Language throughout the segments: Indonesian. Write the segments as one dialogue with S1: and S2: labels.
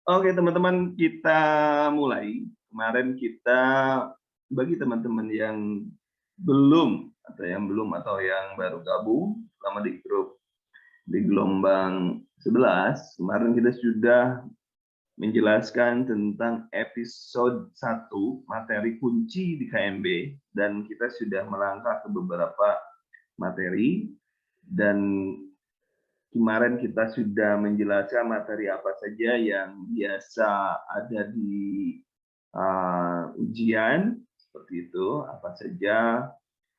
S1: Oke teman-teman, kita mulai. Kemarin kita bagi teman-teman yang belum atau yang baru gabung selama di grup di gelombang 11, kemarin kita sudah menjelaskan tentang episode 1 materi kunci di KMB, dan kita sudah melangkah ke beberapa materi, dan kemarin kita sudah menjelaskan materi apa saja yang biasa ada di ujian, seperti itu, apa saja.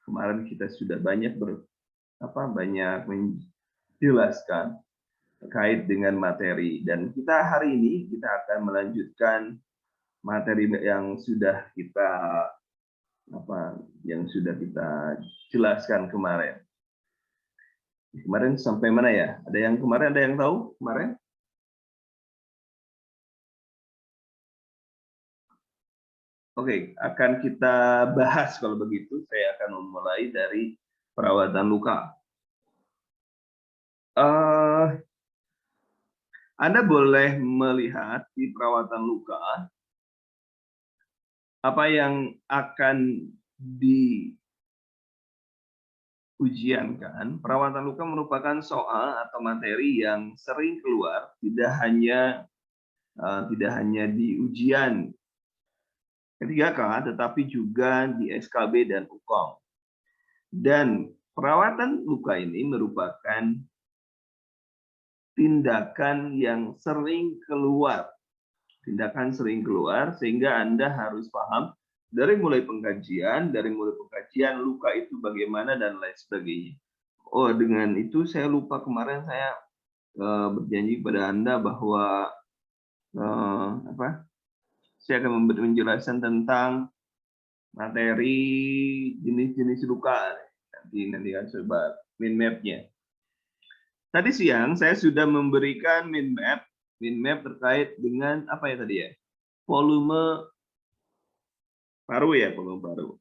S1: Kemarin kita sudah banyak menjelaskan terkait dengan materi, dan kita hari ini kita akan melanjutkan materi yang sudah kita jelaskan kemarin. Kemarin sampai mana ya? Ada yang tahu kemarin? Oke, akan kita bahas kalau begitu. Saya akan memulai dari perawatan luka. Anda boleh melihat di perawatan luka apa yang akan diujiankan. Perawatan luka merupakan soal atau materi yang sering keluar, tidak hanya di ujian ketiga K, tetapi juga di SKB dan UKOM. Dan perawatan luka ini merupakan tindakan yang sering keluar, sehingga Anda harus paham dari mulai pengkajian luka itu bagaimana dan lain sebagainya. Oh, dengan itu saya lupa kemarin saya berjanji pada Anda bahwa saya akan menjelaskan tentang materi jenis-jenis luka. Nanti kan coba mind map-nya. Tadi siang saya sudah memberikan mind map terkait dengan apa ya tadi ya? Volume paru.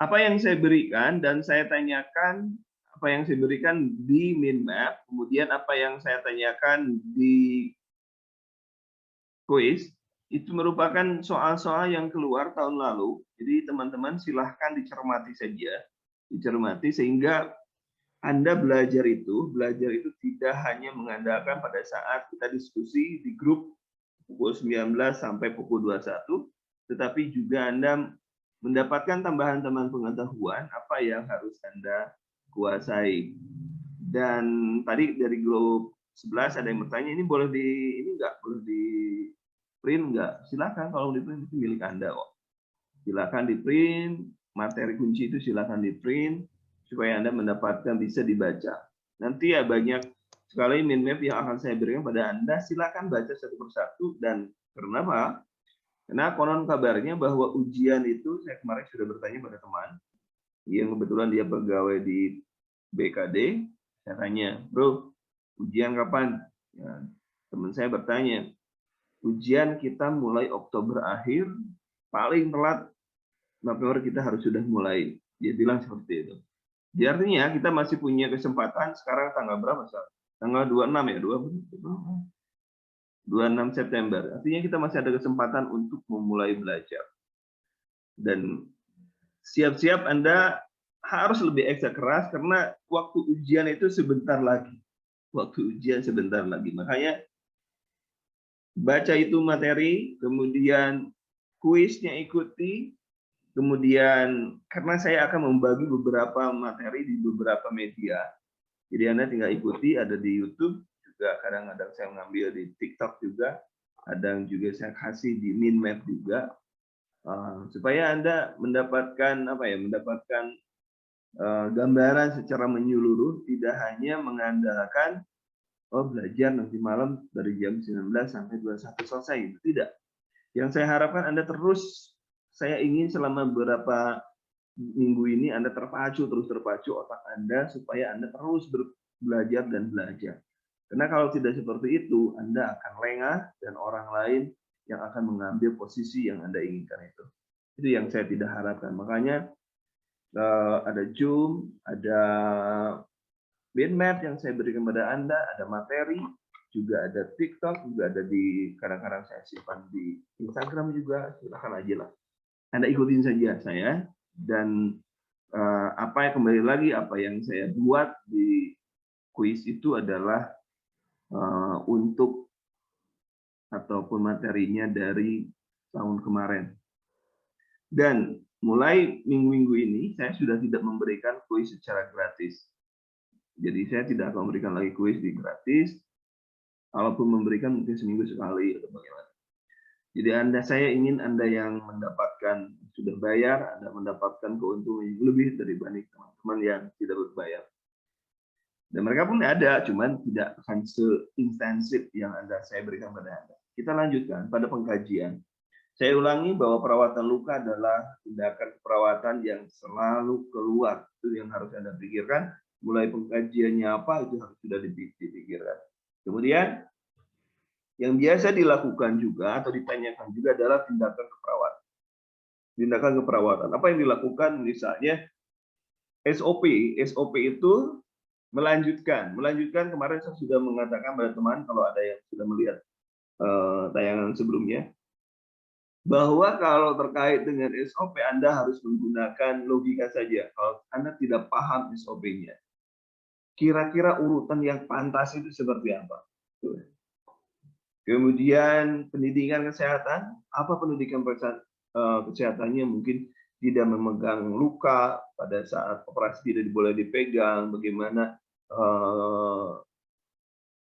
S1: Apa yang saya berikan dan saya tanyakan, apa yang saya berikan di mind map, kemudian apa yang saya tanyakan di kuis, itu merupakan soal-soal yang keluar tahun lalu. Jadi teman-teman silahkan dicermati saja, sehingga Anda belajar itu tidak hanya mengandalkan pada saat kita diskusi di grup pukul 19 sampai pukul 21, tetapi juga Anda mendapatkan tambahan pengetahuan apa yang harus Anda kuasai. Dan tadi dari grup 11 ada yang bertanya, ini boleh di print nggak? Silakan, kalau di print itu milik Anda kok. Silakan di print, materi kunci itu silakan di print supaya Anda mendapatkan bisa dibaca. Nanti ya banyak sekali mind map yang akan saya berikan pada Anda, silakan baca satu persatu. Dan kenapa? Karena konon kabarnya bahwa ujian itu, saya kemarin sudah bertanya pada teman yang kebetulan dia pegawai di BKD, saya tanya, bro, ujian kapan? Ya, teman saya bertanya, ujian kita mulai Oktober akhir, paling telat November kita harus sudah mulai. Dia bilang seperti itu. Jadi artinya kita masih punya kesempatan. Sekarang tanggal berapa? Tanggal 26 ya, 26 September. Artinya kita masih ada kesempatan untuk memulai belajar. Dan siap-siap Anda harus lebih ekstra keras karena waktu ujian itu sebentar lagi. Makanya baca itu materi, kemudian kuisnya ikuti, kemudian karena saya akan membagi beberapa materi di beberapa media. Jadi Anda tinggal ikuti, ada di YouTube juga, kadang-kadang saya mengambil di TikTok juga, kadang juga saya kasih di mind map juga, supaya Anda mendapatkan gambaran secara menyeluruh, tidak hanya mengandalkan belajar nanti malam dari jam 19 sampai 21 selesai, itu tidak. Yang saya harapkan saya ingin selama beberapa minggu ini Anda terus terpacu otak Anda supaya Anda terus belajar dan belajar. Karena kalau tidak seperti itu, Anda akan lengah dan orang lain yang akan mengambil posisi yang Anda inginkan itu. Itu yang saya tidak harapkan. Makanya ada Zoom, ada mind map yang saya berikan kepada Anda, ada materi, juga ada TikTok, juga ada di kadang-kadang saya simpan di Instagram juga, silakan aja lah. Anda ikutin saja saya, dan apa yang kembali lagi apa yang saya buat di kuis itu adalah untuk ataupun materinya dari tahun kemarin. Dan mulai minggu-minggu ini saya sudah tidak memberikan kuis secara gratis. Jadi saya tidak akan memberikan lagi kuis di gratis. Kalaupun memberikan mungkin seminggu sekali atau bagaimana. Jadi saya ingin Anda yang mendapatkan sudah bayar, Anda mendapatkan keuntungan yang lebih dibanding teman-teman yang tidak berbayar. Dan mereka pun ada, cuman tidak akan seintensif yang saya berikan pada Anda. Kita lanjutkan pada pengkajian. Saya ulangi bahwa perawatan luka adalah tindakan perawatan yang selalu keluar. Itu yang harus Anda pikirkan. Mulai pengkajiannya apa, itu harus sudah dipikirkan. Kemudian, yang biasa dilakukan juga atau ditanyakan juga adalah tindakan keperawatan. Tindakan keperawatan. Apa yang dilakukan? Misalnya, SOP. SOP itu melanjutkan. Melanjutkan kemarin saya sudah mengatakan pada teman, kalau ada yang sudah melihat tayangan sebelumnya, bahwa kalau terkait dengan SOP Anda harus menggunakan logika saja. Kalau Anda tidak paham SOP-nya, kira-kira urutan yang pantas itu seperti apa? Kemudian pendidikan kesehatan, apa pendidikan kesehatannya? Mungkin tidak memegang luka pada saat operasi, tidak boleh dipegang, bagaimana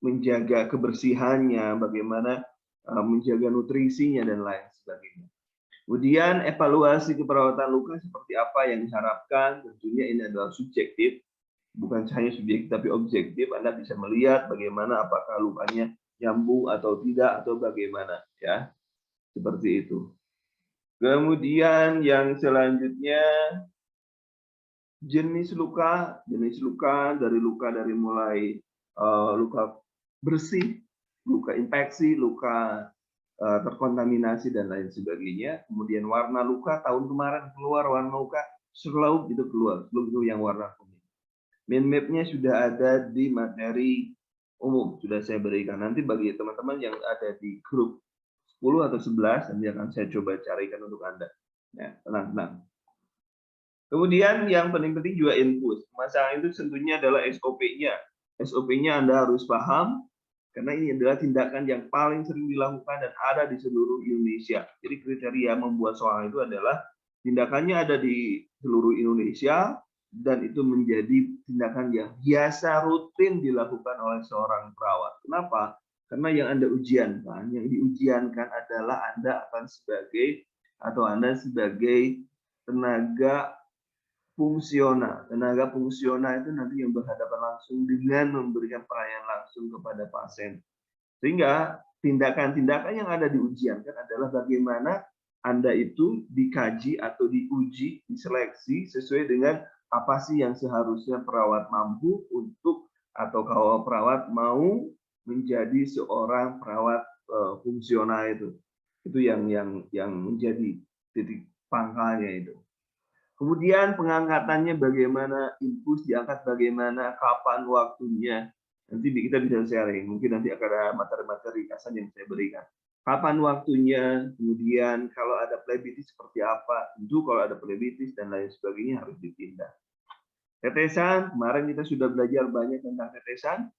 S1: menjaga kebersihannya, bagaimana menjaga nutrisinya, dan lain sebagainya. Kemudian evaluasi keperawatan luka seperti apa yang diharapkan, tentunya ini adalah subjektif, bukan hanya subjektif tapi objektif. Anda bisa melihat bagaimana apakah lukanya nyambung atau tidak, atau bagaimana, ya, seperti itu. Kemudian yang selanjutnya, jenis luka dari mulai luka bersih, luka infeksi, luka terkontaminasi, dan lain sebagainya. Kemudian warna luka, tahun kemarin keluar warna luka slow itu keluar, itu yang warna kuning. Mind map-nya sudah ada di materi umum, sudah saya berikan. Nanti bagi teman-teman yang ada di grup 10 atau 11, nanti akan saya coba carikan untuk Anda. Ya, tenang. Kemudian yang paling penting juga infus. Masalah itu tentunya adalah SOP-nya. SOP-nya Anda harus paham, karena ini adalah tindakan yang paling sering dilakukan dan ada di seluruh Indonesia. Jadi kriteria membuat soal itu adalah tindakannya ada di seluruh Indonesia, dan itu menjadi tindakan yang biasa rutin dilakukan oleh seorang perawat. Kenapa? Karena yang Anda ujiankan, yang diujiankan adalah Anda akan Anda sebagai tenaga fungsional. Tenaga fungsional itu nanti yang berhadapan langsung dengan memberikan pelayanan langsung kepada pasien. Sehingga tindakan-tindakan yang ada diujiankan adalah bagaimana Anda itu dikaji atau diuji, diseleksi sesuai dengan apa sih yang seharusnya perawat mampu untuk, atau kalau perawat mau menjadi seorang perawat fungsional itu. Itu yang menjadi titik pangkalnya itu. Kemudian pengangkatannya bagaimana, infus diangkat bagaimana, kapan waktunya. Nanti kita bisa sharing, mungkin nanti akan ada materi-materi kasan yang saya berikan. Kapan waktunya, kemudian kalau ada plebitis seperti apa, tentu kalau ada plebitis dan lain sebagainya harus ditindak. Tetesan, kemarin kita sudah belajar banyak tentang tetesan,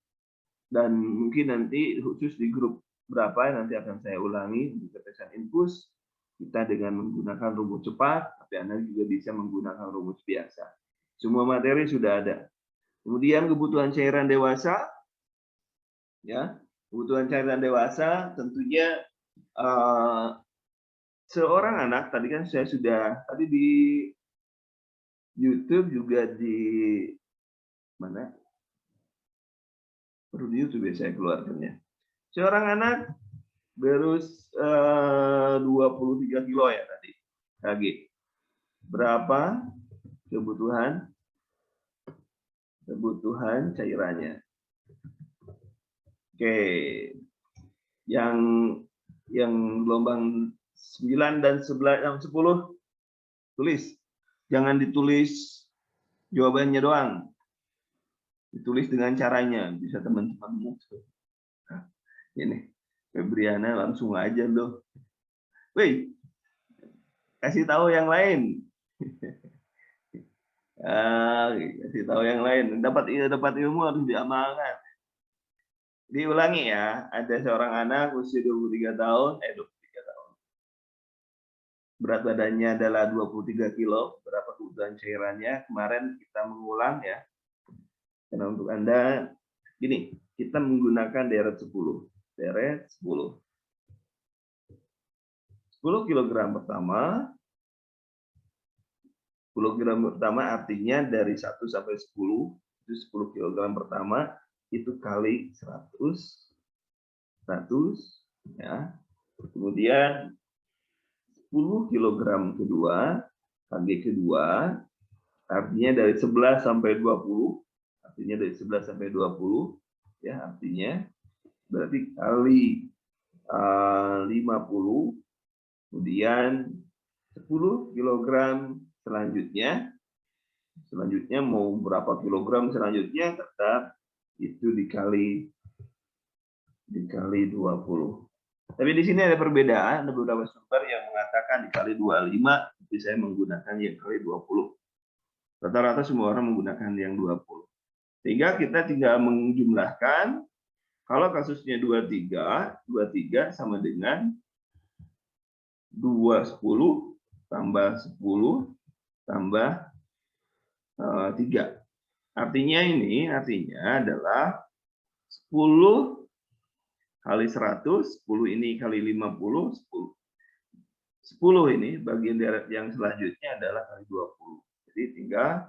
S1: dan mungkin nanti khusus di grup berapa nanti akan saya ulangi untuk tetesan infus. Kita dengan menggunakan rumus cepat, tapi Anda juga bisa menggunakan rumus biasa. Semua materi sudah ada. Kemudian kebutuhan cairan dewasa, ya, kebutuhan cairan dewasa tentunya seorang anak, tadi kan saya sudah di YouTube juga di mana? Perlu di YouTube ya saya keluarkannya. Seorang anak berus 23 kilo ya tadi. KG. Berapa kebutuhan cairannya? Oke. Yang gelombang 9 dan 11 yang 10 tulis. Jangan ditulis jawabannya doang. Ditulis dengan caranya, bisa teman-teman Ini Febriana langsung aja loh. Wih, kasih tahu yang lain. Kasih tahu yang lain. Dapat ilmu harus diamalkan. Diulangi ya. Ada seorang anak usia 23 tahun, 23 tahun. Berat badannya adalah 23 kilo. Berapa kebutuhan cairannya? Kemarin kita mengulang ya. Karena untuk Anda, gini, kita menggunakan deret 10. Deret 10. 10 kg pertama. 10 kg pertama artinya dari 1 sampai 10. Itu 10 kg pertama. Itu kali 100 ya. Kemudian 10 kg kedua, kali kedua, artinya dari 11 sampai 20, artinya dari 11 sampai 20, ya artinya berarti kali 50, kemudian 10 kg selanjutnya mau berapa kilogram selanjutnya tetap itu dikali 20. Tapi di sini ada perbedaan, ada beberapa sumber yang mengatakan dikali 25, tapi saya menggunakan yang kali 20. Rata-rata semua orang menggunakan yang 20. Sehingga kita tinggal menjumlahkan, kalau kasusnya 23 sama dengan 210 tambah 10 tambah 3. Artinya adalah 10 kali 100, 10 ini kali 50, 10 ini bagian deret yang selanjutnya adalah kali 20. Jadi tinggal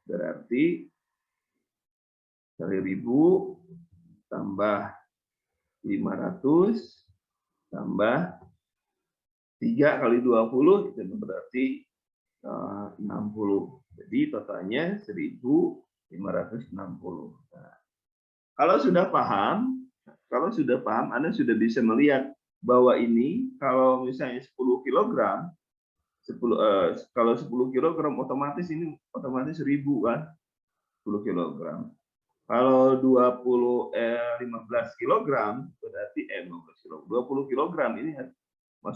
S1: berarti kali 1000 tambah 500 tambah 3 kali 20 itu berarti 60. Jadi totalnya 1560. Nah, kalau sudah paham, Anda sudah bisa melihat bahwa ini kalau misalnya 10 kg, kalau 10 kg otomatis ini otomatis 1000 kan, 10 kg. Kalau 15 kg berarti 15 kg. 20 kg ini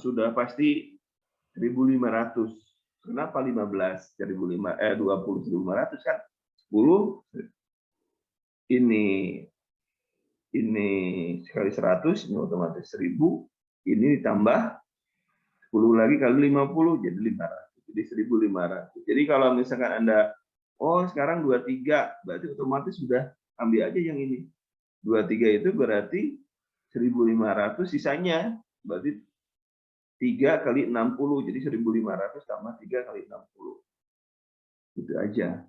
S1: sudah pasti 1.500. Kenapa 15? 20.500 kan 10 ini sekali 100 ini otomatis 1000, ini ditambah 10 lagi kali 50 jadi 500. Jadi 1.500. Jadi kalau misalkan Anda sekarang 23 berarti otomatis sudah ambil aja yang ini. 23 itu berarti 1.500, sisanya berarti 3 kali 60, jadi 1.500 tambah 3 kali 60. Itu aja.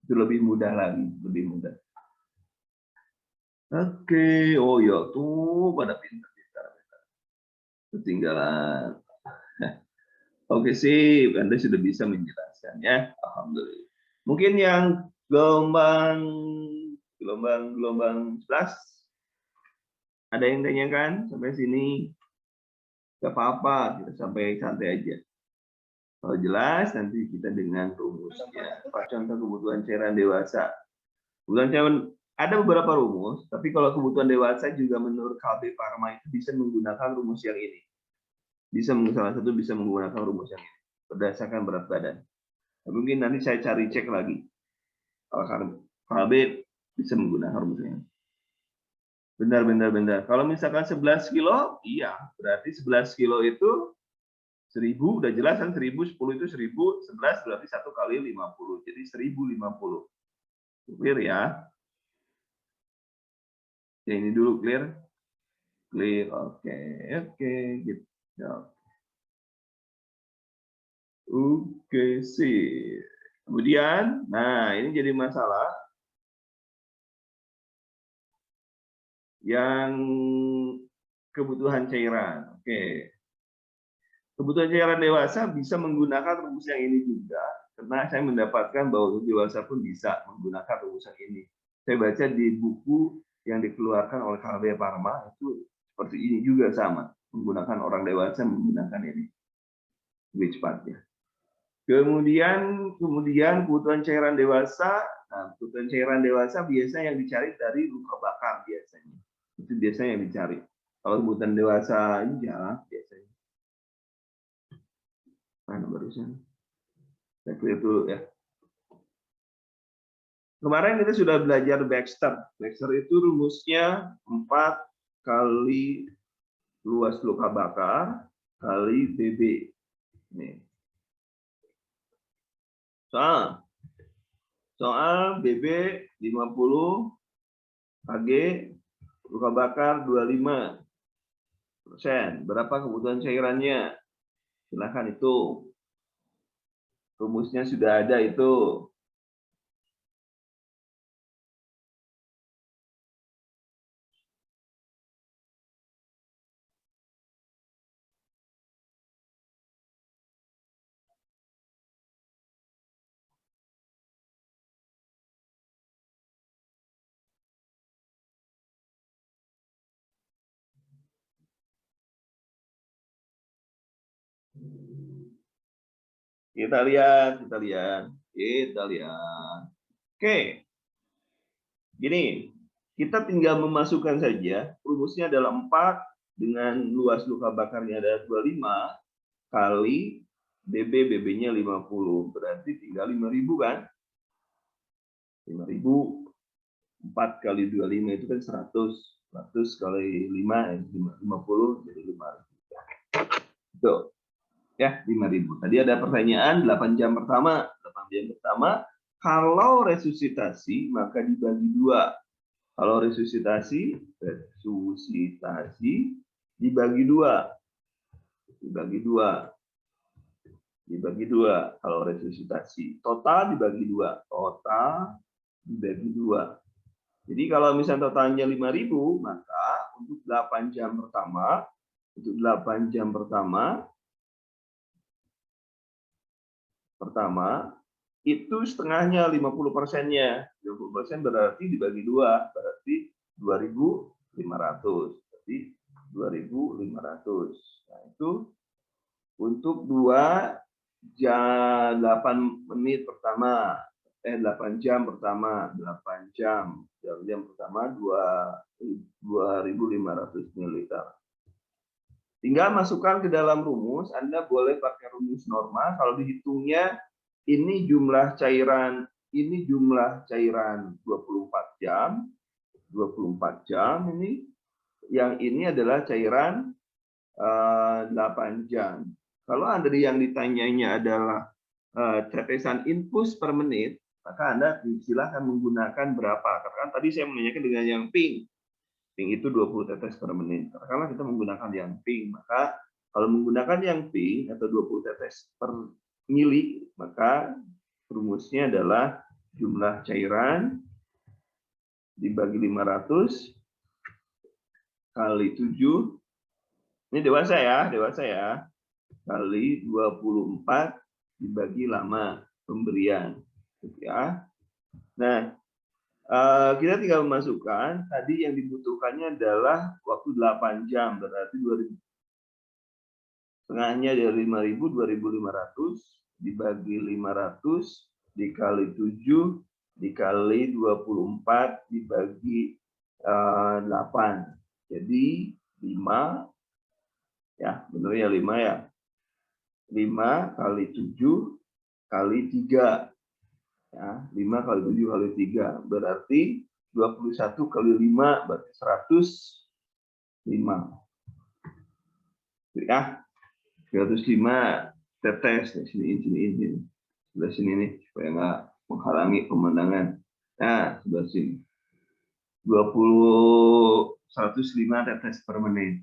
S1: Itu lebih mudah lagi, lebih mudah. Oke, oh ya tuh pada pintar. Ketinggalan. Oke sih, Anda sudah bisa menjelaskan ya. Alhamdulillah. Mungkin yang gelombang 11 ada yang tanyakan sampai sini? Gak apa-apa, kita sampai santai aja. Kalau jelas nanti kita dengan rumusnya. Contoh kebutuhan cairan dewasa. Kebutuhan cairan ada beberapa rumus, tapi kalau kebutuhan dewasa juga menurut KB Pharma itu bisa menggunakan rumus yang ini. Salah satu bisa menggunakan rumus yang ini berdasarkan berat badan. Mungkin nanti saya cari cek lagi. Kalau KB bisa menggunakan rumusnya. Benar. Kalau misalkan 11 kilo, iya. Berarti 11 kilo itu 1000, udah jelas kan 1000, 10 itu 1000, 11 berarti 1 kali 50. Jadi 1050. Clear ya? Ya, ini dulu clear. Clear, oke, gitu. Oke, sih. Kemudian, nah ini jadi masalah yang kebutuhan cairan. Oke. Kebutuhan cairan dewasa bisa menggunakan rumus yang ini juga, karena saya mendapatkan bahwa dewasa pun bisa menggunakan rumusan ini. Saya baca di buku yang dikeluarkan oleh KB Pharma itu seperti ini juga sama, menggunakan orang dewasa menggunakan ini lebih cepatnya. Kemudian kebutuhan cairan dewasa. Nah, kebutuhan cairan dewasa biasanya yang dicari dari luka bakar biasanya. Itu biasanya yang dicari. Kalau kebutuhan dewasa ini jarang biasanya. Mana barusan? Saya clear dulu ya. Kemarin kita sudah belajar Baxter. Baxter itu rumusnya 4 kali luas luka bakar kali BB. Nih. Soal BB 50 Kg luka bakar 25%. Berapa kebutuhan cairannya? Silahkan itu. Rumusnya sudah ada itu. Kita lihat. Oke. Gini, kita tinggal memasukkan saja. Rumusnya adalah 4 dengan luas luka bakarnya adalah 25 kali BB-nya 50. Berarti tinggal 5.000 kan? 5.000 4 kali 25 itu kan 100. 100 kali 5 50 jadi 5.000. Tuh. Ya, 5.000. Tadi ada pertanyaan 8 jam pertama. 8 jam pertama kalau resusitasi maka dibagi 2. Kalau resusitasi dibagi 2. Dibagi 2 kalau resusitasi. Total dibagi 2. Jadi kalau misalnya totalnya 5.000, maka untuk 8 jam pertama itu setengahnya 50%-nya. 50% berarti dibagi 2, berarti 2.500. Berarti 2.500. Nah, itu untuk 8 menit pertama. 8 jam pertama. 8 jam. Jam pertama 2.500 ml. Tinggal masukkan ke dalam rumus. Anda boleh pakai rumus normal. Kalau dihitungnya ini jumlah cairan 24 jam. 24 jam ini. Yang ini adalah cairan 8 jam. Kalau Anda yang ditanyanya adalah tetesan infus per menit, maka Anda silakan menggunakan berapa. Karena tadi saya menanyakan dengan yang pink. Pink itu 20 tetes per menit. Karena kita menggunakan yang pink, maka kalau menggunakan yang pink atau 20 tetes per mili, maka rumusnya adalah jumlah cairan dibagi 500 kali 7. Ini dewasa ya. Kali 24 dibagi lama pemberian. Ya. Nah, kita tinggal memasukkan, tadi yang dibutuhkannya adalah waktu 8 jam, berarti 2.000. Setengahnya dari 5.000, 2.500 dibagi 500 dikali 7 dikali 24 dibagi 8. Jadi 5 ya, benar ya 5 ya. 5 kali 7 kali 3. Ya, 5 kali 7 kali 3 berarti 21 kali 5 berarti 105. Ya, 105 tetes di sini. Sebelah sini nih supaya nggak menghalangi pemandangan. Nah, sebelah sini. 105 tetes per menit.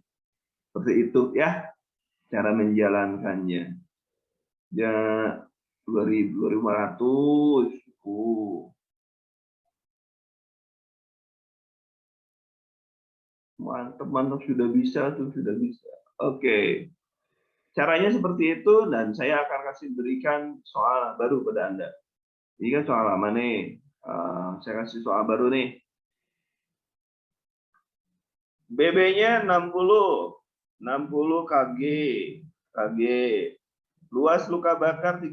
S1: Seperti itu ya cara menjalankannya. Ya 2.500. Mantap sudah bisa. Oke. Caranya seperti itu dan saya akan berikan soal baru pada Anda. Ini kan soal lama nih. Saya kasih soal baru nih. BB-nya 60 kg. Luas luka bakar 30%.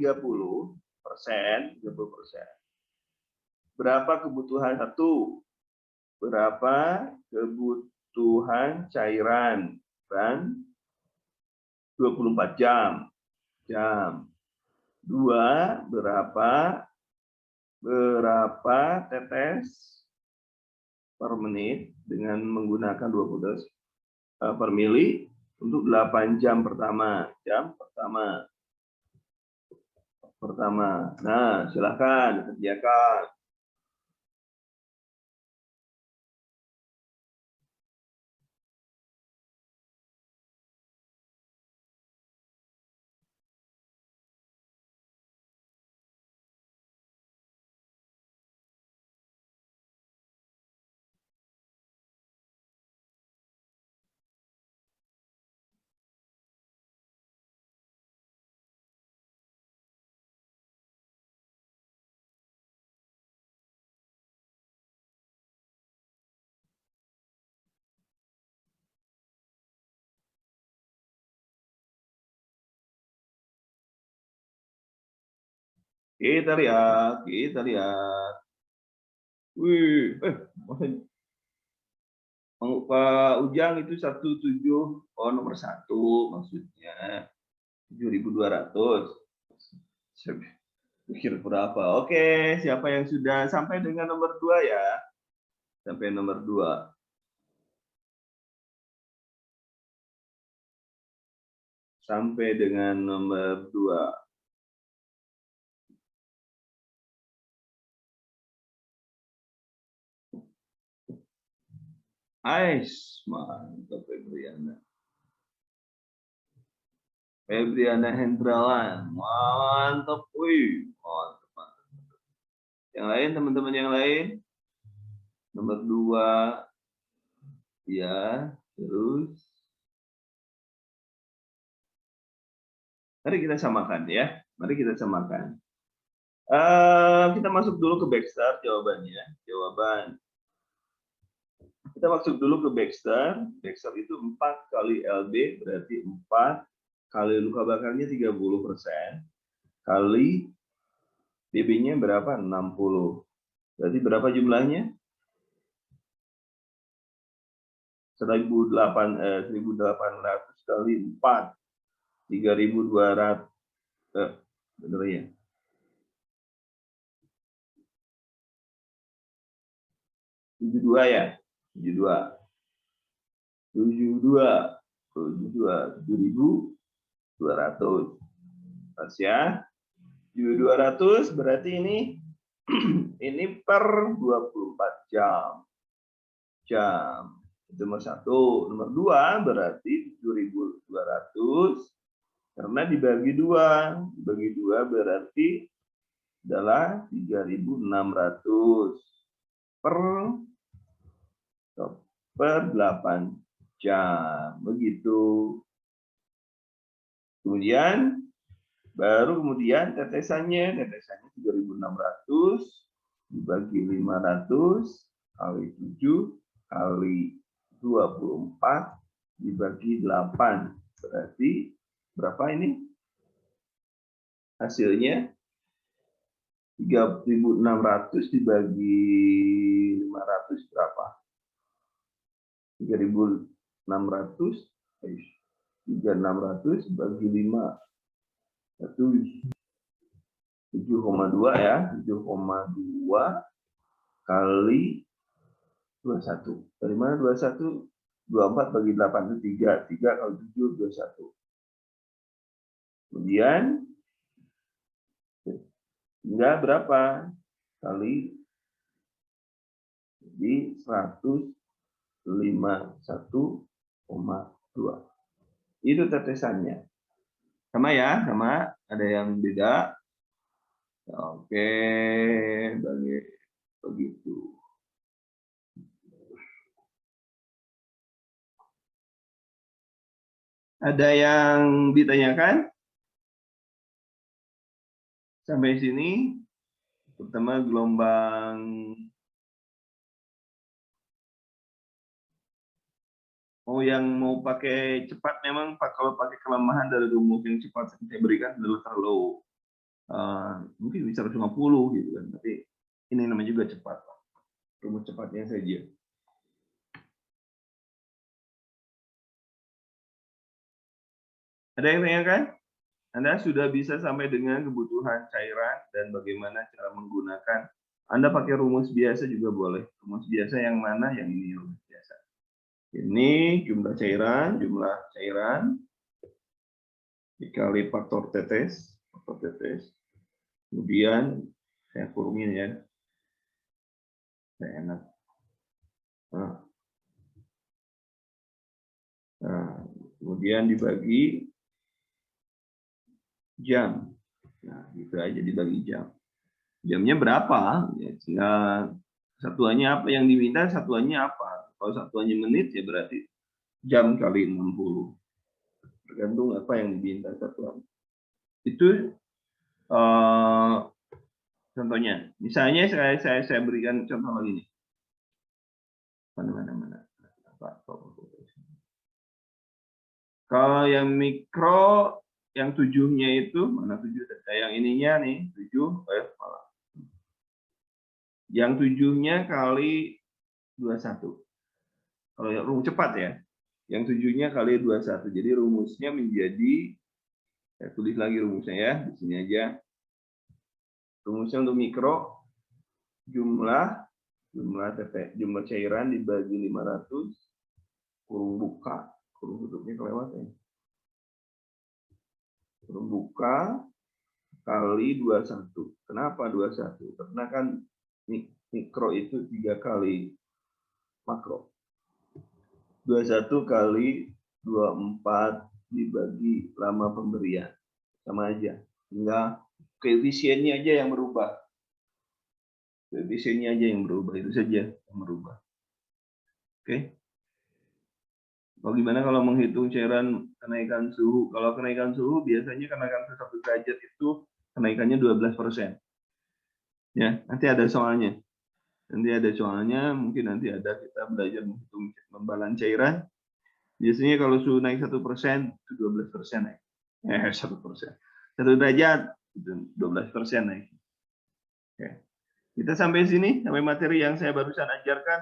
S1: Berapa kebutuhan 1? Berapa kebutuhan kebutuhan cairan dan 24 jam. Dua, berapa tetes per menit dengan menggunakan 20 tetes per mili untuk 8 jam pertama. Nah, silakan kerjakan. Kita lihat. Wih, Pak Ujang itu 17, nomor 1 maksudnya 7.200. Saya pikir berapa? Oke, siapa yang sudah sampai dengan nomor 2 ya? Sampai nomor 2. Sampai dengan nomor 2. Mantap Febriana. Febriana Hendrawan. Mantap. Wih, mantap. Yang lain, teman-teman yang lain? Nomor 2. Ya, terus. Mari kita samakan ya. Kita masuk dulu ke Backstar jawabannya. Kita masuk dulu ke Backstar. Backstar itu 4 kali LB, berarti 4 kali luka bakarnya 30%, kali BB-nya berapa? 60. Berarti berapa jumlahnya? 1.800 kali 4. 3.200. Benar ya? 72 ya? 7.200. Pas ya. 7.200 berarti ini per 24 jam. Itu nomor 1. Nomor 2 berarti 7.200 karena dibagi 2. Dibagi 2 berarti adalah 3.600 per 8 jam. Begitu. Kemudian tetesannya 3.600 dibagi 500 kali 7 kali 24 dibagi 8. Berarti berapa ini? Hasilnya 3.600 dibagi 500 berapa? 3.600 bagi 5. 7,2 ya, 7,2 kali 21. Dari mana 21? 24 bagi 8 itu 3. 3 kali 7, 21. Kemudian, hingga berapa? Kali di 151,2. Itu tetesannya. Sama ya, sama. Ada yang beda. Oke, begitu. Ada yang ditanyakan? Sampai sini, pertama gelombang yang mau pakai cepat memang kalau pakai kelemahan dari rumus yang cepat yang saya berikan adalah terlalu mungkin bisa 150 gitu kan, tapi ini namanya juga cepat, rumus cepatnya saja. Ada yang tanyakan? Anda sudah bisa sampai dengan kebutuhan cairan dan bagaimana cara menggunakan. Anda pakai rumus biasa juga boleh. Rumus biasa yang mana? Yang ini rumus biasa. Ini jumlah cairan dikali faktor tetes. Kemudian saya kurungin ya. Saya enak. Nah, kemudian dibagi jam. Nah, gitu aja dibagi jam. Jamnya berapa? Ya, satuannya apa yang diminta, satuannya apa? Kalau satuannya menit ya berarti jam kali 60. Tergantung apa yang diminta satuan. Itu contohnya. Misalnya saya berikan contoh lagi nih. Mana. Kalau yang mikro, yang 7-nya itu, mana 7? Yang ininya nih, 7, malah. Yang 7-nya kali 21. Kalau yang rumus cepat ya, yang 7-nya kali 21. Jadi rumusnya menjadi, saya tulis lagi rumusnya ya, di sini aja. Rumusnya untuk mikro, jumlah cairan dibagi 500, kurung buka, kurung tutupnya kelewatan. Kurung buka kali 21. Kenapa 21? Karena kan mikro itu 3 kali makro. 21 kali 24 dibagi lama pemberian. Sama aja. Tinggal koefisiennya aja yang berubah. Koefisiennya aja yang berubah. Itu saja yang berubah. Oke. Bagaimana kalau menghitung cairan kenaikan suhu? Kalau kenaikan suhu biasanya kenaikan ke 1 derajat itu kenaikannya 12%. Ya, nanti ada soalnya. Mungkin nanti ada kita belajar menghitung membalan cairan. Biasanya kalau suhu naik 1%, itu 12% naik. 1%. 1 derajat, itu 12% naik. Oke. Kita sampai sini, sampai materi yang saya barusan ajarkan.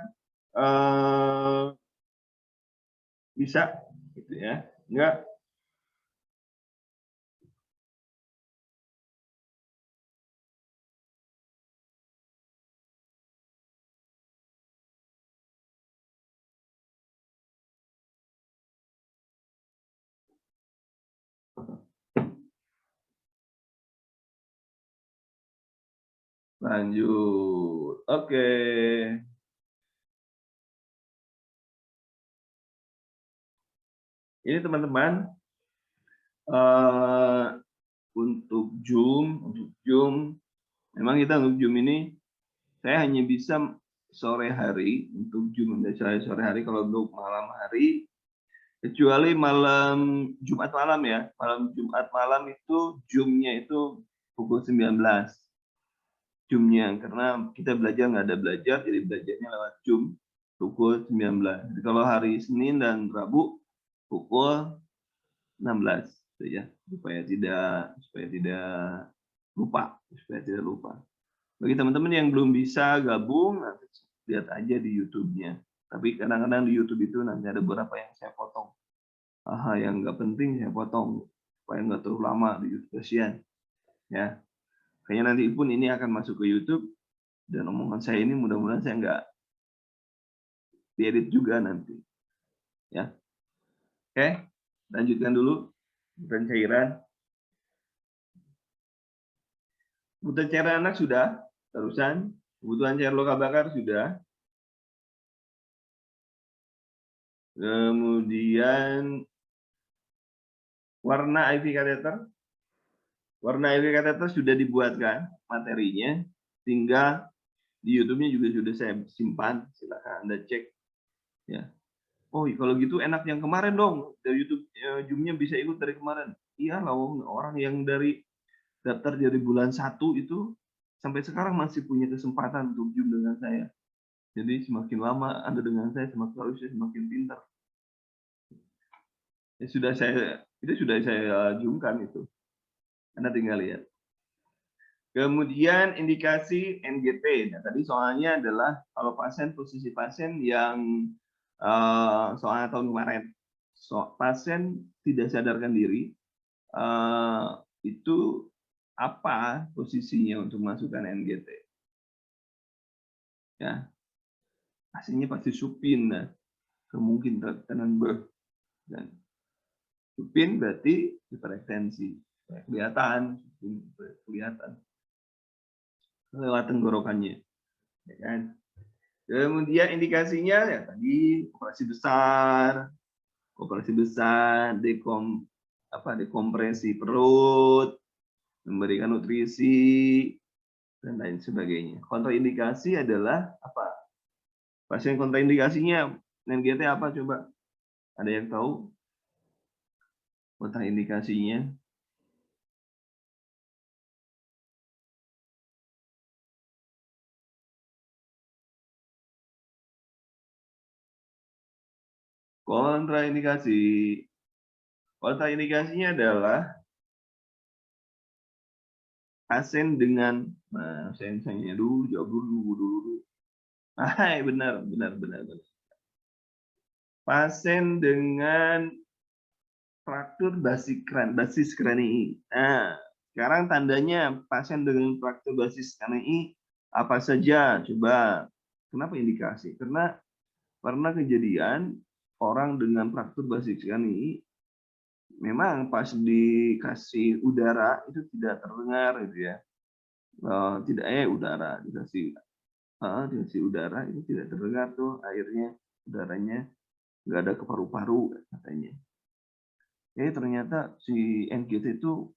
S1: Bisa, gitu ya. Enggak? Lanjut. Oke. Ini teman-teman, untuk Zoom, memang kita untuk Zoom ini, saya hanya bisa sore hari, untuk Zoom sore hari, kalau untuk malam hari, kecuali malam Jumat malam ya, malam Jumat malam itu Zoom-nya itu pukul 19. Zoom-nya, karena kita belajar nggak ada belajar, jadi belajarnya lewat Zoom pukul 19. Jadi kalau hari Senin dan Rabu pukul 16, gitu ya, supaya tidak lupa. Bagi teman-teman yang belum bisa gabung, nanti lihat aja di YouTube-nya. Tapi kadang-kadang di YouTube itu nanti ada beberapa yang saya potong. Yang nggak penting saya potong supaya nggak terlalu lama di YouTube, kasihan. Ya, kayaknya nanti pun ini akan masuk ke YouTube dan omongan saya ini mudah-mudahan saya nggak diedit juga nanti. Ya, oke, lanjutkan dulu pencairan. Kebutuhan cairan anak sudah, terusan. Kebutuhan cairan luka bakar sudah. Kemudian warna IV catheter. Warna IV catheter sudah dibuatkan materinya, tinggal di YouTube-nya juga sudah saya simpan, silakan Anda cek. Ya. Oh, kalau gitu enak yang kemarin dong, dari YouTube Zoom-nya bisa ikut dari kemarin. Iya lah, orang yang dari daftar dari bulan 1 itu sampai sekarang masih punya kesempatan untuk Zoom dengan saya. Jadi semakin lama Anda dengan saya, semakin pintar. Itu sudah saya zoomkan itu. Anda tinggal lihat. Kemudian indikasi NGT. Nah, tadi soalnya adalah kalau posisi pasien yang soal tahun kemarin, pasien tidak sadarkan diri, itu apa posisinya untuk masukkan NGT? Ya, aslinya pasti supin, nah, kemungkinan tenan dan supin berarti hiperekstensi, kelihatan, kelihatan lewat tenggorokannya, ya kan? Kemudian indikasinya ya tadi operasi besar, dekompresi perut, memberikan nutrisi, dan lain sebagainya. Kontraindikasi adalah apa? Pasien kontraindikasinya NGT apa coba? Ada yang tahu kontraindikasinya? Kontraindikasinya adalah pasien dengan, nah saya tanya dulu, jawab dulu. Benar. Pasien dengan fraktur basis kranii. Nah, sekarang tandanya pasien dengan fraktur basis kranii apa saja? Coba. Kenapa indikasi? Karena pernah kejadian orang dengan fraktur basis kranii memang pas dikasih udara itu tidak terdengar gitu ya. Tidak udara dikasih udara itu tidak terdengar tuh airnya, udaranya nggak ada ke paru-paru katanya. Ternyata si NGT itu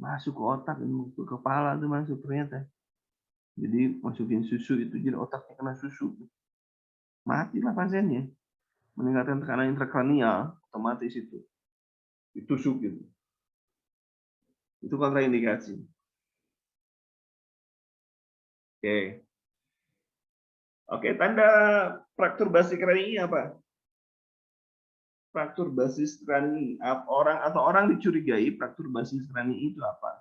S1: masuk ke otak, ke kepala tuh masuk ternyata. Jadi masukin susu itu jadi otaknya kena susu. Matilah pasiennya. Meningkatkan tekanan intrakranial otomatis itu. Ditusuk gitu. Itu kontraindikasi. Oke, tanda fraktur basis kranii apa? Fraktur basis kranii. Orang dicurigai fraktur basis kranii itu apa?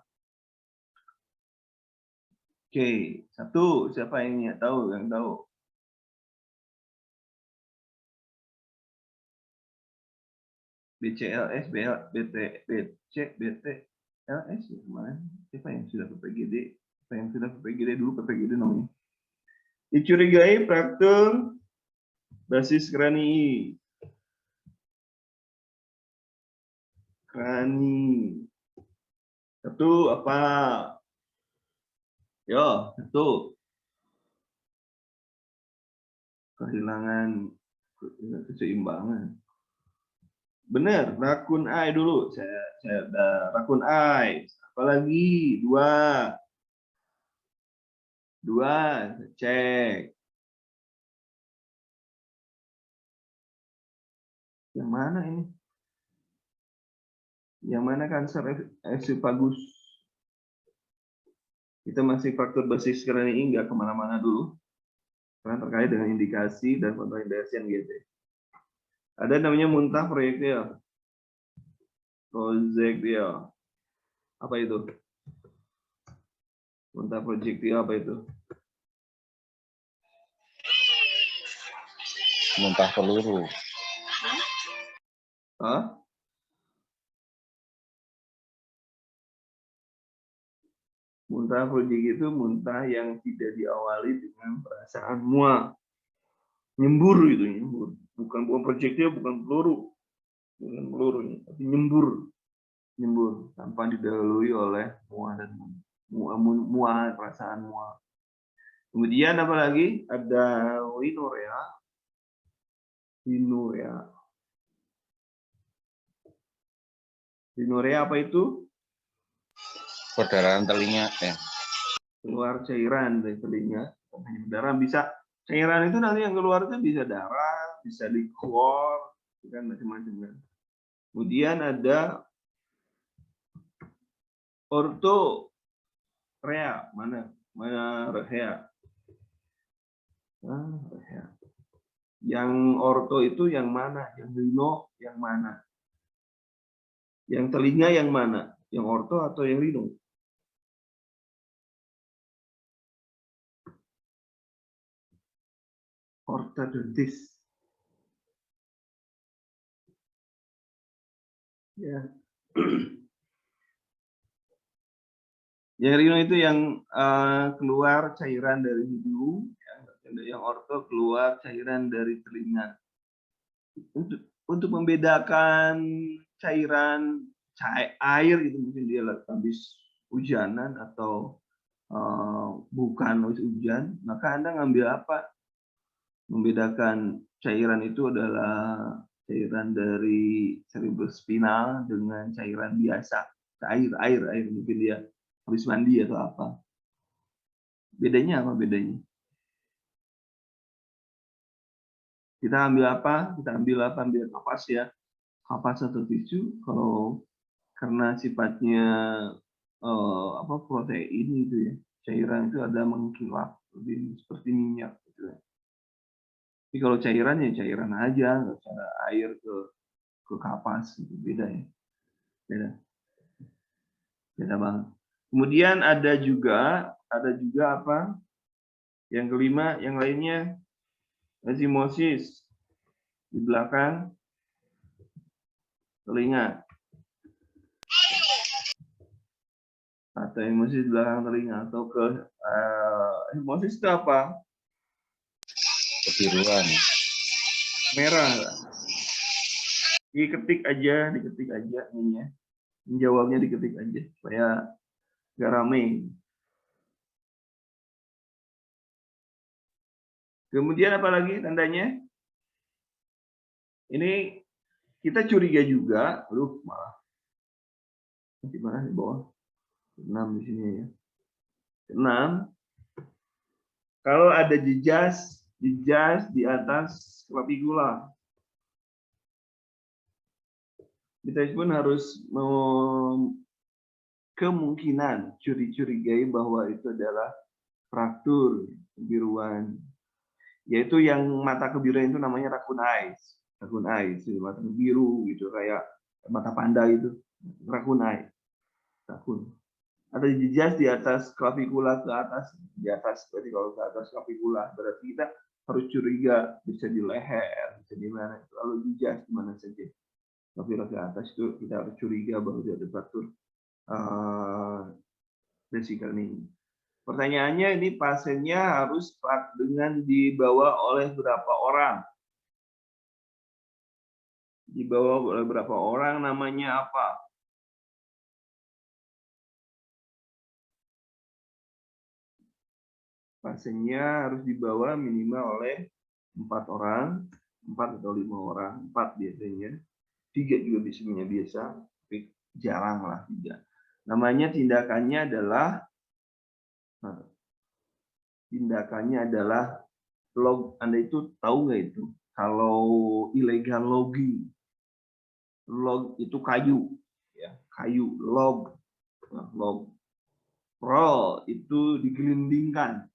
S1: Oke, satu, siapa yang tahu? Yang tahu? BCLS, BC, BTLS, kemarin siapa yang sudah PPGD? Siapa yang sudah PPGD dulu, PPGD namanya. Dicurigai fraktur basis kranii. Satu apa? Yo, satu. Kehilangan keseimbangan. Benar, rakun eye dulu. Saya rakun eye. Apalagi dua, cek. Yang mana ini? Yang mana kanker esofagus? Kita masih faktor basis kranii, nggak kemana-mana dulu. Karena terkait dengan indikasi dan kontraindikasi NGT. Ada namanya muntah proyektil. Apa itu? Muntah proyektil apa itu?
S2: Muntah peluru.
S1: Hah? Muntah proyektil itu muntah yang tidak diawali dengan perasaan mual. Nyembur itu, nyembur. Bukan proyektil, bukan peluru. Bukan peluru, tapi nyembur tanpa didahului oleh mual dan mual, perasaan mual. Kemudian apa lagi? Ada rhinorrhea. Rhinorrhea apa itu?
S2: Perdarahan telinga ya.
S1: Keluar cairan dari telinga. Darah bisa, cairan itu nanti yang keluar itu bisa darah, bisa liquor, kan macam-macam kan. Kemudian ada ortorea, mana rehea? Rehea. Yang orto itu yang mana? Yang rhino yang mana? Yang telinga yang mana? Yang orto atau yang rhino? Ortodontis. Ya, Yang rhino itu yang keluar cairan dari hidung, ya. Yang orto keluar cairan dari telinga. Untuk membedakan cairan air gitu, mungkin dia habis hujanan atau bukan habis hujan, maka Anda ngambil apa? Membedakan cairan itu adalah cairan dari cerebrospinal dengan cairan biasa, air mungkin dia habis mandi atau apa. Bedanya apa bedanya? Kita ambil apa? Kita ambil apa? Ambil kapas ya. Kapas atau tisu kalau karena sifatnya protein gitu ya. Cairan itu ada mengkilap, lebih seperti minyak gitu ya. Tapi kalau cairan ya cairan aja, nggak usah air ke kapas gitu. Beda ya. Beda banget. Kemudian ada juga apa? Yang kelima, yang lainnya enzimosis di belakang telinga. Atau emosi di belakang telinga atau emosi itu apa?
S2: Kebiruan.
S1: Merah. Diketik aja ini ya. Menjawabnya diketik aja supaya nggak rame. Kemudian apa lagi tandanya? Ini kita curiga juga, malah di mana di bawah? 6 di sini ya. 6. Kalau ada jejas di atas clavicula, kita pun harus kemungkinan curigai bahwa itu adalah fraktur kebiruan, yaitu yang mata kebiruan itu namanya raccoon eyes, mata biru gitu kayak mata panda itu, raccoon eye, raccoon. Ada jejas di atas clavicula ke atas, berarti kalau ke atas clavicula berarti kita harus curiga, bisa di leher, bisa di mana. Kalau jejas di mana saja, clavicula ke atas itu kita harus curiga bahwa ada fraktur vesikel ini. Pertanyaannya ini pasiennya harus dengan dibawa oleh berapa orang? Dibawa oleh berapa orang, namanya apa? Pasiennya harus dibawa minimal oleh 4 orang, 4 atau 5 orang, 4 biasanya. 3 juga biasa, tapi jarang lah 3. Namanya tindakannya adalah log. Anda itu tahu nggak itu? Kalau illegal logging, log itu kayu, ya, kayu log. Nah, log roll itu digelindingkan,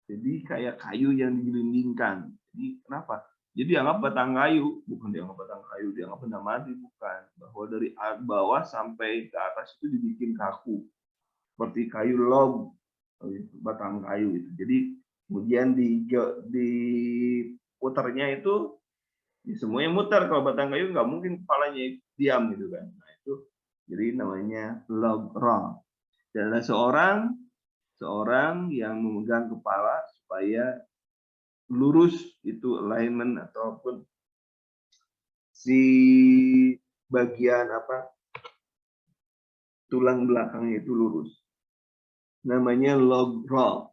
S1: jadi kayak kayu yang digelindingkan. Jadi kenapa? Jadi dianggap batang kayu, bukan dianggap batang kayu, dianggap benda mati, bukan. Bahwa dari bawah sampai ke atas itu dibikin kaku, seperti kayu log, batang kayu itu. Jadi kemudian di puternya itu, semuanya muter. Kalau batang kayu nggak mungkin kepalanya diam gitu kan. Nah itu jadi namanya log roll. Dan ada seorang yang memegang kepala supaya lurus, itu alignment ataupun si bagian tulang belakangnya itu lurus. Namanya log roll.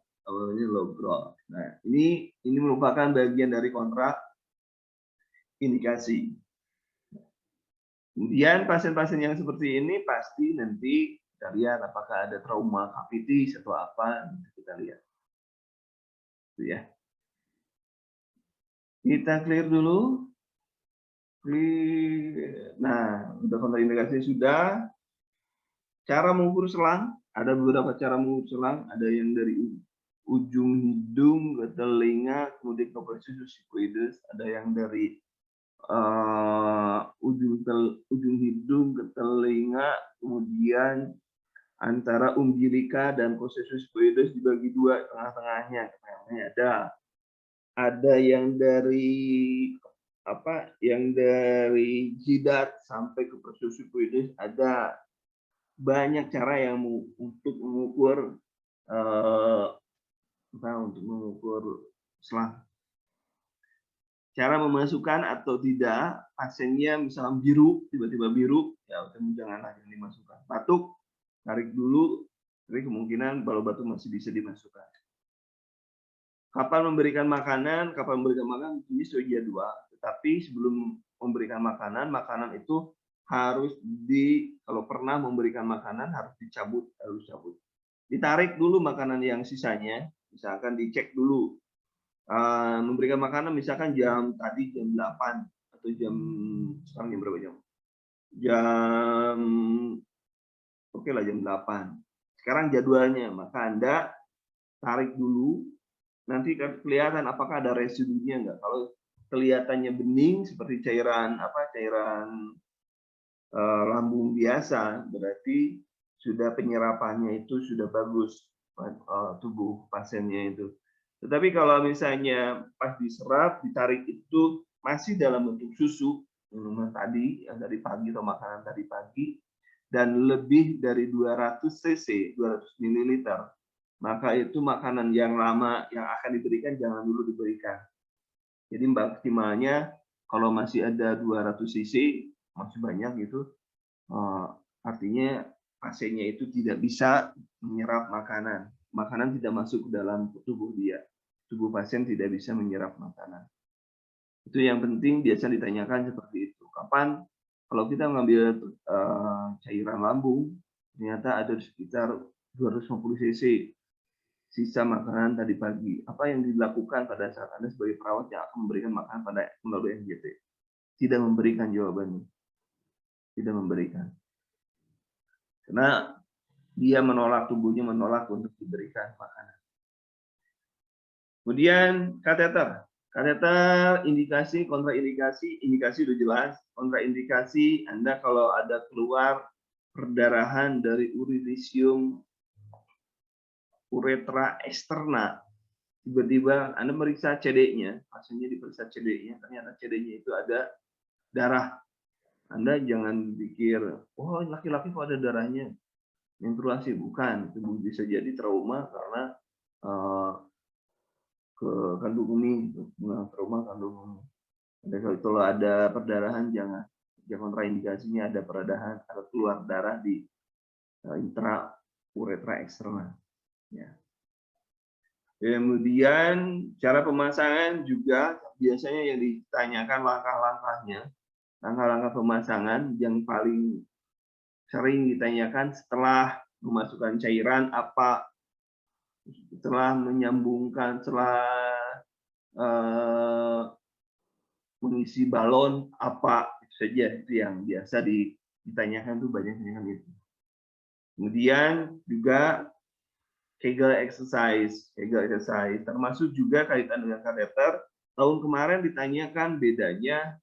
S1: Nah, ini merupakan bagian dari kontra indikasi. Kemudian pasien-pasien yang seperti ini pasti nanti kita lihat apakah ada trauma cavitis atau apa, kita lihat. Itu ya. Kita clear dulu. Nah, udah kontraindikasi sudah. Cara mengukur selang, ada beberapa cara mengukur selang. Ada yang dari ujung hidung ke telinga, kemudian ke proses squamous. Ada yang dari ujung hidung ke telinga, kemudian antara umbilika dan processus squamous dibagi dua, tengah-tengahnya ada yang dari yang dari jidat sampai ke proses sukuides, ada banyak cara yang untuk mengukur selang cara memasukkan atau tidak pasiennya, misalnya biru, tiba-tiba biru, ya janganlah yang dimasukkan. Batuk, tarik dulu, tapi kemungkinan balu batu masih bisa dimasukkan. Kapan memberikan makanan? Kapan memberikan makanan ini sudah jadwal. Tetapi sebelum memberikan makanan, makanan itu harus kalau pernah memberikan makanan harus dicabut, harus cabut. Ditarik dulu makanan yang sisanya, misalkan dicek dulu. Memberikan makanan misalkan jam 8 atau sekarang jam berapa jam? Oke lah jam 8. Sekarang jadwalnya, maka Anda tarik dulu, nanti kelihatan apakah ada residunya enggak. Kalau kelihatannya bening seperti cairan lambung biasa, berarti sudah penyerapannya itu sudah bagus tubuh pasiennya itu. Tetapi kalau misalnya pas diserap, ditarik itu masih dalam bentuk susu, minuman tadi, yang dari pagi atau makanan tadi pagi, dan lebih dari 200 cc, 200 ml, maka itu makanan yang lama yang akan diberikan jangan dulu diberikan. Jadi maksimalnya kalau masih ada 200 cc, masih banyak gitu, artinya pasiennya itu tidak bisa menyerap makanan. Makanan tidak masuk ke dalam tubuh dia. Tubuh pasien tidak bisa menyerap makanan. Itu yang penting biasa ditanyakan seperti itu. Kapan kalau kita mengambil cairan lambung, ternyata ada sekitar 250 cc sisa makanan tadi pagi. Apa yang dilakukan pada saat Anda sebagai perawat yang akan memberikan makanan pada melalui NGT? Tidak memberikan jawabannya. Tidak memberikan. Karena dia menolak, tubuhnya menolak untuk diberikan makanan. Kemudian kateter. Kateter, indikasi, kontraindikasi, indikasi sudah jelas. Kontraindikasi, Anda kalau ada keluar perdarahan dari urinisium uretra eksterna, tiba-tiba Anda meriksa CD-nya, pasiennya diperiksa CD-nya, ternyata CD-nya itu ada darah. Anda jangan pikir, oh laki-laki kok ada darahnya. Menstruasi, bukan. Itu bisa jadi trauma karena ke kandung umin, trauma kandung umin. Kalau ada perdarahan jangan kontraindikasinya ada perdarahan atau keluar darah di intra uretra eksterna. Ya. Kemudian cara pemasangan juga biasanya yang ditanyakan langkah-langkahnya. Langkah-langkah pemasangan yang paling sering ditanyakan setelah memasukkan cairan apa, setelah menyambungkan, setelah mengisi balon apa, itu saja itu yang biasa ditanyakan tuh banyak yang itu. Kemudian juga Kegel exercise termasuk juga kaitan dengan kateter. Tahun kemarin ditanyakan bedanya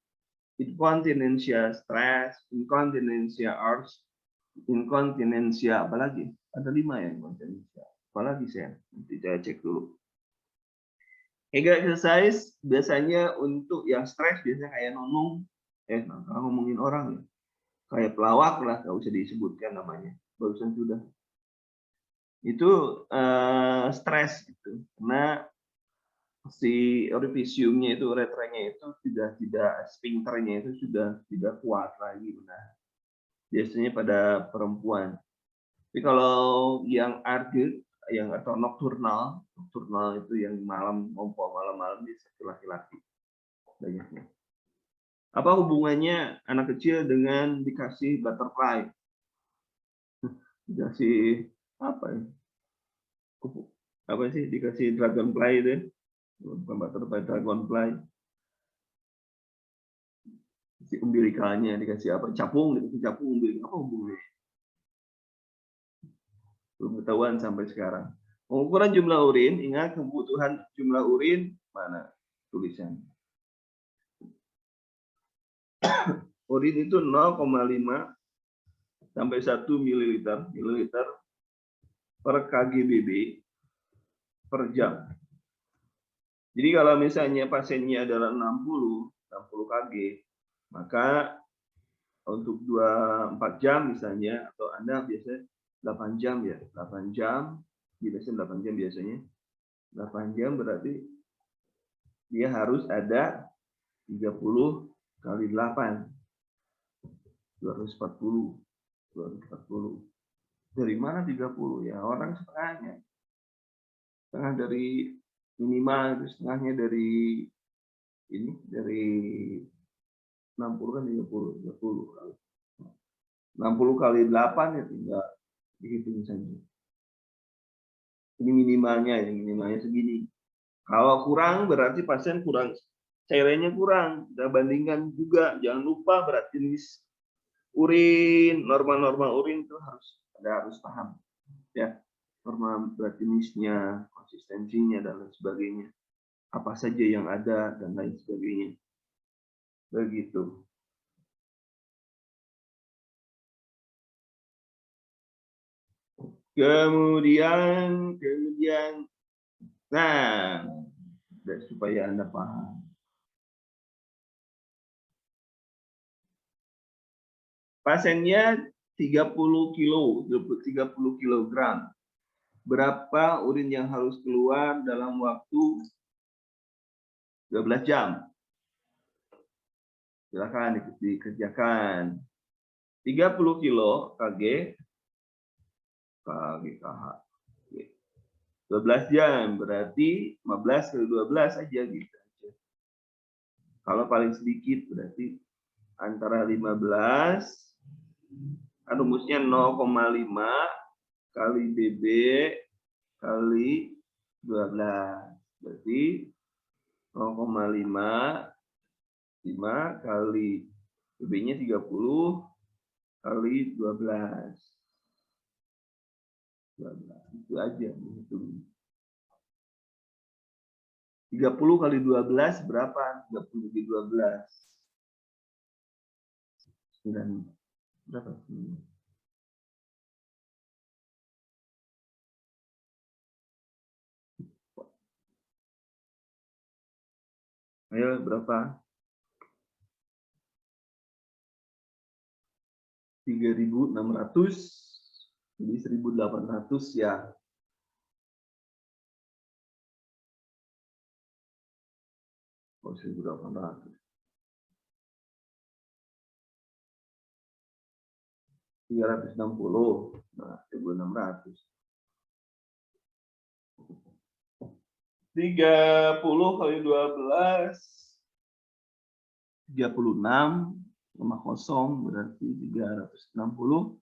S1: incontinentia stress, incontinentia urge, incontinentia apalagi? Ada 5 ya incontinentia. Apalagi saya nanti saya cek dulu. Kegel exercise biasanya untuk yang stres biasanya kayak nonong, ngomongin orang ya, kayak pelawak lah, nggak usah disebutkan namanya, barusan sudah. Itu stres gitu, karena si orifisiumnya itu uretranya itu sudah tidak, sphincternya itu sudah tidak kuat lagi, benar. Biasanya pada perempuan. Tapi kalau yang arge, yang atau nocturnal itu yang malam, malam-malam bisa laki-laki banyaknya. Apa hubungannya anak kecil dengan dikasih butterfly? Dikasih apa ya? Apa sih dikasih dragonfly itu? Bukan butterfly, dragonfly. Si umbilikalnya dikasih apa? Capung, dikasih capung umbilical. Apa hubungannya? Belum ketahuan sampai sekarang. Pengukuran jumlah urin, ingat kebutuhan jumlah urin mana tulisan. Urin itu 0,5 sampai 1 ml per kgbb per jam. Jadi kalau misalnya pasiennya adalah 60 60 kg. Maka untuk 24 jam misalnya, atau Anda biasanya 8 jam ya, 8 jam, biasanya 8 jam biasanya. 8 jam berarti dia harus ada 30 kali 8. 240. 240. Dari mana 30 ya? Orang setengahnya. Setengah dari minimal, itu setengahnya dari ini, dari 60 kan 30. 60 kali 8 ya tinggal dihitung saja. Ini minimalnya, ya minimalnya segini. Kalau kurang berarti pasien kurang, cairannya kurang. Kita bandingkan juga, jangan lupa berat jenis urin, norma-norma urin itu harus paham ya, norma berat jenisnya, konsistensinya dan lain sebagainya, apa saja yang ada dan lain sebagainya, begitu. Kemudian nah, supaya Anda paham, pasiennya 30 kilogram. Berapa urin yang harus keluar dalam waktu 12 jam? Silakan dikerjakan. 30 kilo kg KH. 12 jam berarti 15 kali 12 aja gitu. Kalau paling sedikit berarti antara 15, rumusnya 0,5 kali BB kali 12. Berarti 0,5 kali BB-nya 30 kali 12. 12. Itu aja. 30 kali 12 berapa? 30 kali 12. 9. Berapa? Ayo, berapa? 3.600. Jadi 1.800 ya. Oh, 1.800. 360. Nah, 1.600. 30 kali 12. 36. 50 berarti 360.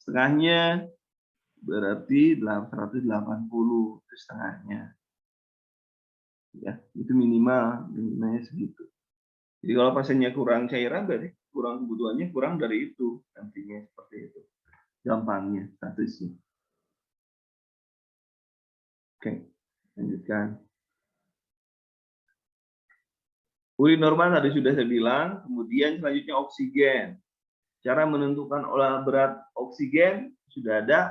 S1: Setengahnya berarti 880. Itu setengahnya. Ya, itu minimalnya segitu. Jadi kalau pasiennya kurang cairan berarti kurang kebutuhannya kurang dari itu, nantinya seperti itu. Gampangnya statusnya. Oke, lanjutkan. Urin normal tadi sudah saya bilang, kemudian selanjutnya oksigen. Cara menentukan olah berat oksigen sudah ada.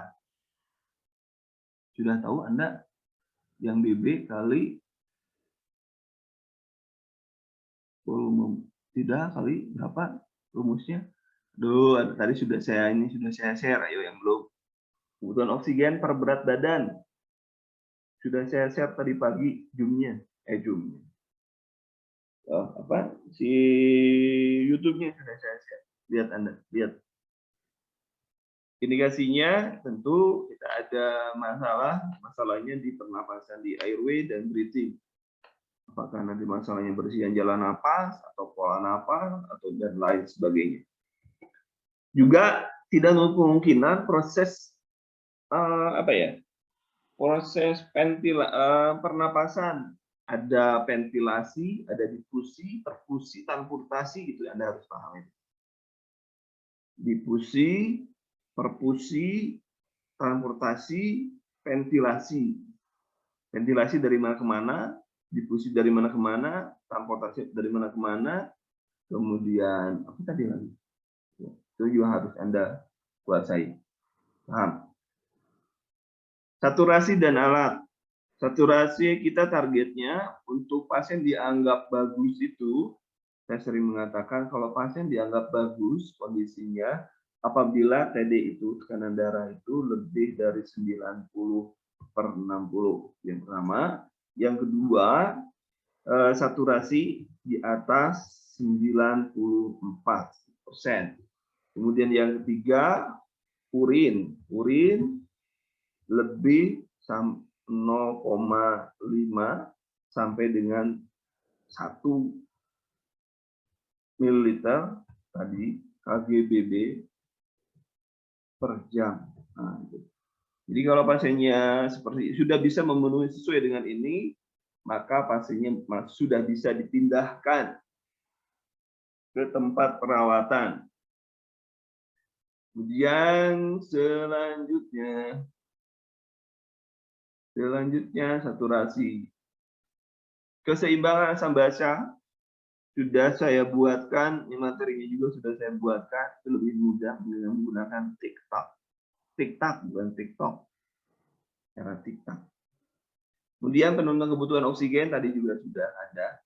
S1: Sudah tahu Anda yang BB kali volume, tidak kali berapa rumusnya? Tadi sudah saya share. Ayo yang belum. Kebutuhan oksigen per berat badan sudah saya share tadi pagi zoomnya. Si YouTube-nya sudah saya share. Lihat Anda, lihat. Indikasinya tentu kita ada masalahnya di pernapasan, di airway dan breathing. Apakah nanti masalahnya bersihan jalan napas atau pola napas atau dan lain sebagainya. Juga tidak menutup kemungkinan proses proses pernapasan, ada ventilasi, ada difusi, perfusi, transportasi gitu, Anda harus paham itu. Difusi, perfusi, transportasi, ventilasi. Ventilasi dari mana ke mana, difusi dari mana ke mana, transportasi dari mana ke mana, kemudian apa tadi lagi? Itu juga harus Anda kuasai. Paham? Saturasi dan alat. Saturasi kita targetnya untuk pasien dianggap bagus itu saya sering mengatakan kalau pasien dianggap bagus kondisinya apabila TD itu, tekanan darah itu lebih dari 90/60. Yang pertama. Yang kedua, saturasi di atas 94%. Kemudian yang ketiga, urin lebih 0,5 sampai dengan 1 ml tadi kgbb per jam. Nah, jadi kalau pasiennya seperti sudah bisa memenuhi sesuai dengan ini, maka pasiennya sudah bisa dipindahkan ke tempat perawatan. Kemudian selanjutnya saturasi. Keseimbangan asam basa sudah saya buatkan, ini materinya juga sudah saya buatkan, itu lebih mudah dengan menggunakan TikTok bukan TikTok, cara TikTok. Kemudian penurunan kebutuhan oksigen tadi juga sudah ada.